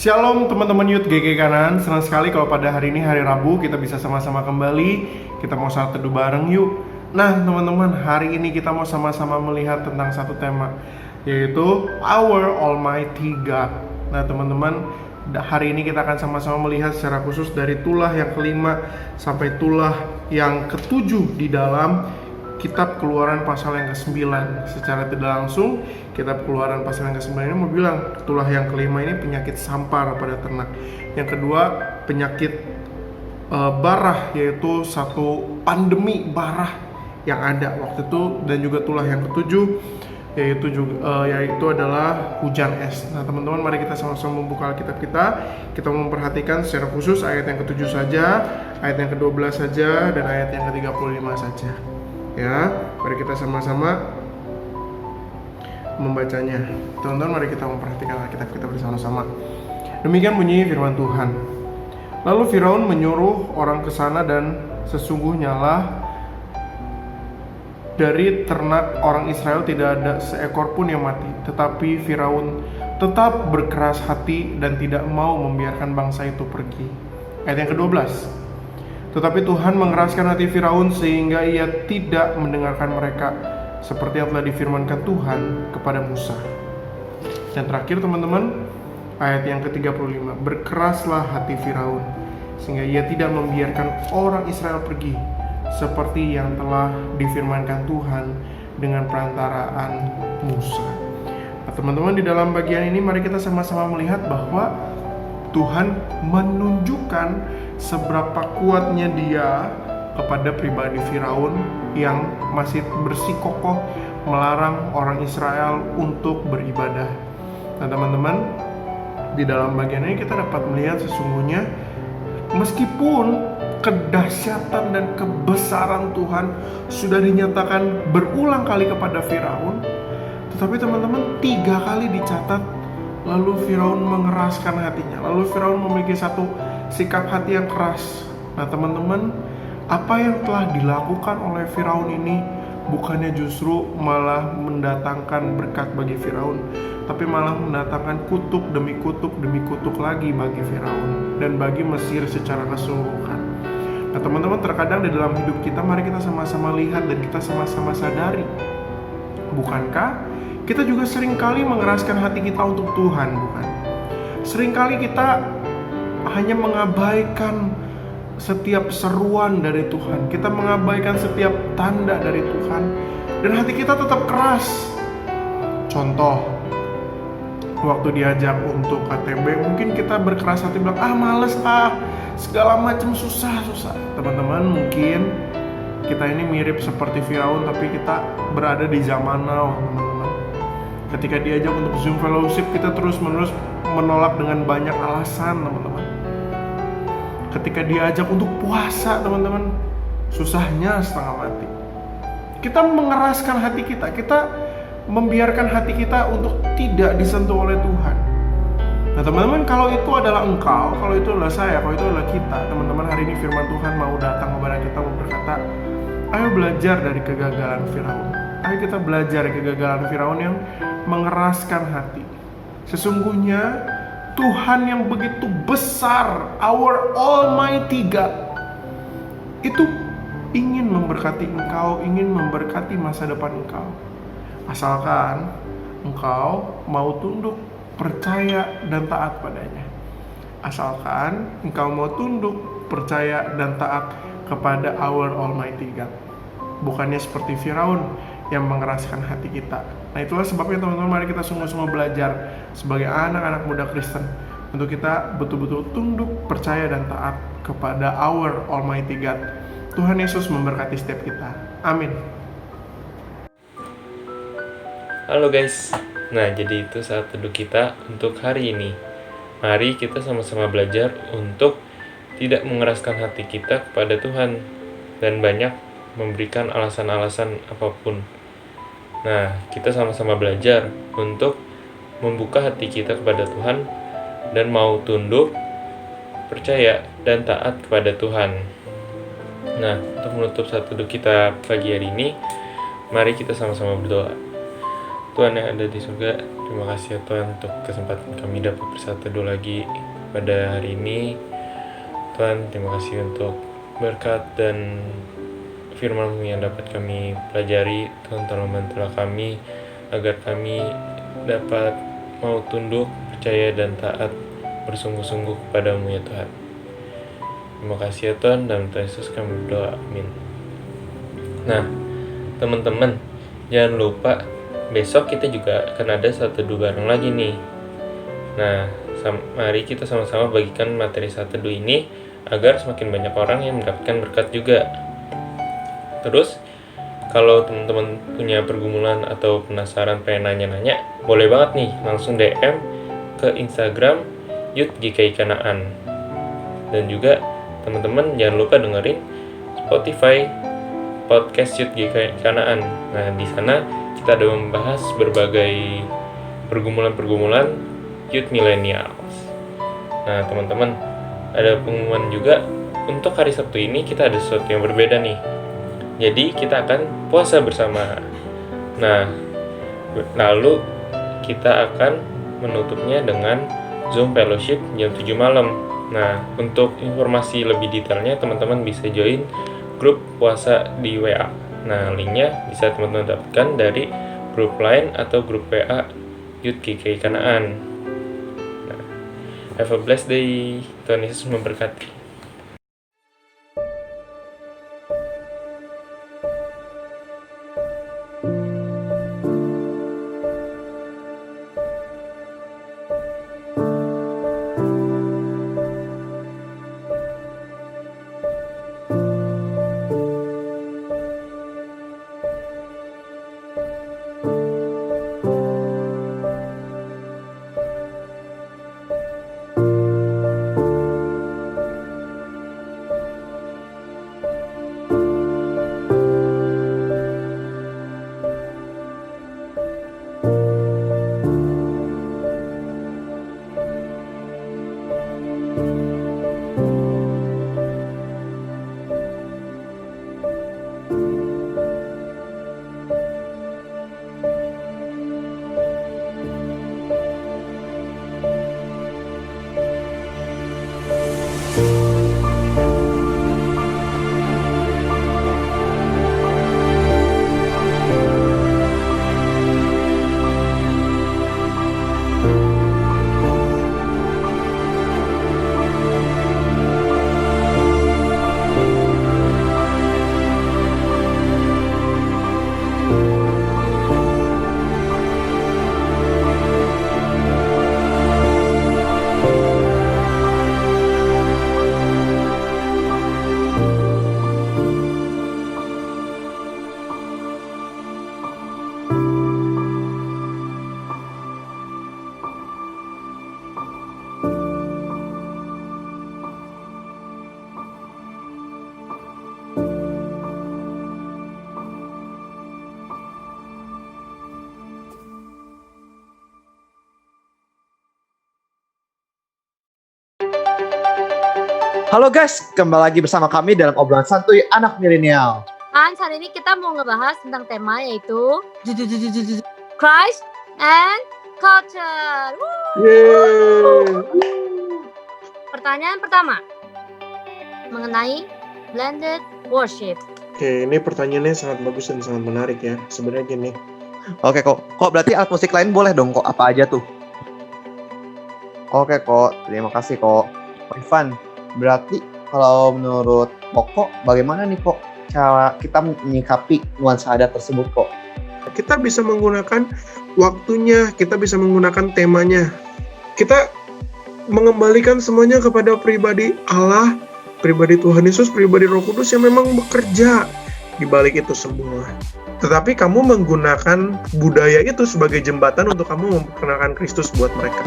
Shalom teman-teman Youth GG Kanan. Senang sekali kalau pada hari ini hari Rabu kita bisa sama-sama kembali. Kita mau saat teduh bareng yuk. Nah teman-teman, hari ini kita mau sama-sama melihat tentang satu tema, yaitu Our Almighty God. Nah teman-teman, hari ini kita akan sama-sama melihat secara khusus dari tulah yang kelima sampai tulah yang ketujuh di dalam Kitab Keluaran pasal yang ke-9. Secara tidak langsung, Kitab Keluaran pasal yang ke-9 ini mau bilang tulah yang kelima ini penyakit sampar pada ternak. Yang kedua, penyakit barah, yaitu satu pandemi barah yang ada waktu itu. Dan juga tulah yang ketujuh yaitu adalah hujan es. Nah teman-teman, mari kita sama-sama membuka Alkitab kita. Kita memperhatikan secara khusus ayat yang ke-7 saja, ayat yang ke-12 saja, dan ayat yang ke-35 saja. Ya, mari kita sama-sama membacanya. Teman-teman, mari kita memperhatikan Alkitab kita bersama-sama. Demikian bunyi firman Tuhan. Lalu Firaun menyuruh orang ke sana, dan sesungguhnya lah dari ternak orang Israel tidak ada seekor pun yang mati. Tetapi Firaun tetap berkeras hati dan tidak mau membiarkan bangsa itu pergi. Ayat yang ke-12. Tetapi Tuhan mengeraskan hati Firaun sehingga ia tidak mendengarkan mereka, seperti yang telah difirmankan Tuhan kepada Musa. Dan terakhir teman-teman, ayat yang ke-35. Berkeraslah hati Firaun sehingga ia tidak membiarkan orang Israel pergi, seperti yang telah difirmankan Tuhan dengan perantaraan Musa. Nah teman-teman, di dalam bagian ini mari kita sama-sama melihat bahwa Tuhan menunjukkan seberapa kuatnya Dia kepada pribadi Firaun yang masih bersikukuh melarang orang Israel untuk beribadah. Nah teman-teman, di dalam bagian ini kita dapat melihat sesungguhnya meskipun kedahsyatan dan kebesaran Tuhan sudah dinyatakan berulang kali kepada Firaun, tetapi teman-teman, 3 kali dicatat lalu Firaun mengeraskan hatinya. Lalu Firaun memiliki satu sikap hati yang keras. Nah teman-teman, apa yang telah dilakukan oleh Firaun ini bukannya justru malah mendatangkan berkat bagi Firaun, tapi malah mendatangkan kutuk demi kutuk lagi bagi Firaun dan bagi Mesir secara keseluruhan. Nah teman-teman, terkadang di dalam hidup kita, mari kita sama-sama lihat dan kita sama-sama sadari, bukankah kita juga seringkali mengeraskan hati kita untuk Tuhan, bukan? Seringkali kita hanya mengabaikan setiap seruan dari Tuhan. Kita mengabaikan setiap tanda dari Tuhan, dan hati kita tetap keras. Contoh, waktu diajak untuk KTB, mungkin kita berkeras hati bilang, males segala macam susah. Teman-teman, mungkin kita ini mirip seperti Firaun, tapi kita berada di zaman now, teman-teman. Ketika diajak untuk Zoom Fellowship, kita terus-menerus menolak dengan banyak alasan, teman-teman. Ketika diajak untuk puasa, teman-teman, susahnya setengah mati. Kita mengeraskan hati kita, kita membiarkan hati kita untuk tidak disentuh oleh Tuhan. Nah teman-teman, kalau itu adalah engkau, kalau itu adalah saya, kalau itu adalah kita, teman-teman, hari ini firman Tuhan mau datang kepada kita, mau berkata, ayo belajar dari kegagalan Firaun. Ayo kita belajar dari kegagalan Firaun yang mengeraskan hati. Sesungguhnya Tuhan yang begitu besar, our Almighty God, itu ingin memberkati engkau, ingin memberkati masa depan engkau. Asalkan engkau mau tunduk, percaya, dan taat padanya. Asalkan engkau mau tunduk, percaya, dan taat kepada our Almighty God. Bukannya seperti Firaun yang mengeraskan hati kita. Nah itulah sebabnya teman-teman, mari kita sungguh-sungguh belajar sebagai anak-anak muda Kristen untuk kita betul-betul tunduk, percaya, dan taat kepada our Almighty God. Tuhan Yesus memberkati setiap kita. Amin. Halo guys, nah jadi itu saat teduh kita untuk hari ini. Mari kita sama-sama belajar untuk tidak mengeraskan hati kita kepada Tuhan dan banyak memberikan alasan-alasan apapun. Nah, kita sama-sama belajar untuk membuka hati kita kepada Tuhan dan mau tunduk, percaya, dan taat kepada Tuhan. Nah, untuk menutup saat teduh kita pagi hari ini, mari kita sama-sama berdoa. Tuhan yang ada di surga, terima kasih ya Tuhan untuk kesempatan kami dapat bersatu teduh lagi pada hari ini. Tuhan, terima kasih untuk berkat dan firman-Mu yang dapat kami pelajari. Tuhan, tolong bantulah kami agar kami dapat mau tunduk, percaya dan taat bersungguh-sungguh kepadamu ya Tuhan. Terima kasih ya Tuhan, dalam Tuhan Yesus kami berdoa, amin. Nah, teman-teman, jangan lupa besok kita juga akan ada saat teduh bareng lagi nih. Nah, mari kita sama-sama bagikan materi saat teduh ini agar semakin banyak orang yang mendapatkan berkat juga. Terus, kalau teman-teman punya pergumulan atau penasaran pengen nanya-nanya, boleh banget nih langsung DM ke Instagram Youth GKI Kanaan. Dan juga teman-teman jangan lupa dengerin Spotify podcast Youth GKI Kanaan. Nah, di sana kita ada membahas berbagai pergumulan-pergumulan youth millennials. Nah, teman-teman, ada pengumuman juga untuk hari Sabtu ini kita ada sesuatu yang berbeda nih. Jadi kita akan puasa bersama. Nah, lalu kita akan menutupnya dengan Zoom Fellowship jam 7 malam. Nah, untuk informasi lebih detailnya teman-teman bisa join grup puasa di WA. Nah, linknya bisa teman-teman dapatkan dari grup lain atau grup WA Youth GKI Kanaan. Nah, have a blessed day. Tuhan Yesus memberkati. Halo guys, kembali lagi bersama kami dalam obrolan santuy anak milenial. Hans, hari ini kita mau ngebahas tentang tema yaitu Christ and Culture. Pertanyaan pertama mengenai blended worship. Oke, ini pertanyaannya sangat bagus dan sangat menarik ya. Sebenarnya gini. Oke kok berarti alat musik lain boleh dong kok, apa aja tuh? Oke kok, terima kasih kok. Ivan, berarti kalau menurut Kok, bagaimana nih kok cara kita menyikapi nuansa adat tersebut kok? Kita bisa menggunakan waktunya, kita bisa menggunakan temanya. Kita mengembalikan semuanya kepada pribadi Allah, pribadi Tuhan Yesus, pribadi Roh Kudus yang memang bekerja di balik itu semua. Tetapi kamu menggunakan budaya itu sebagai jembatan untuk kamu memperkenalkan Kristus buat mereka.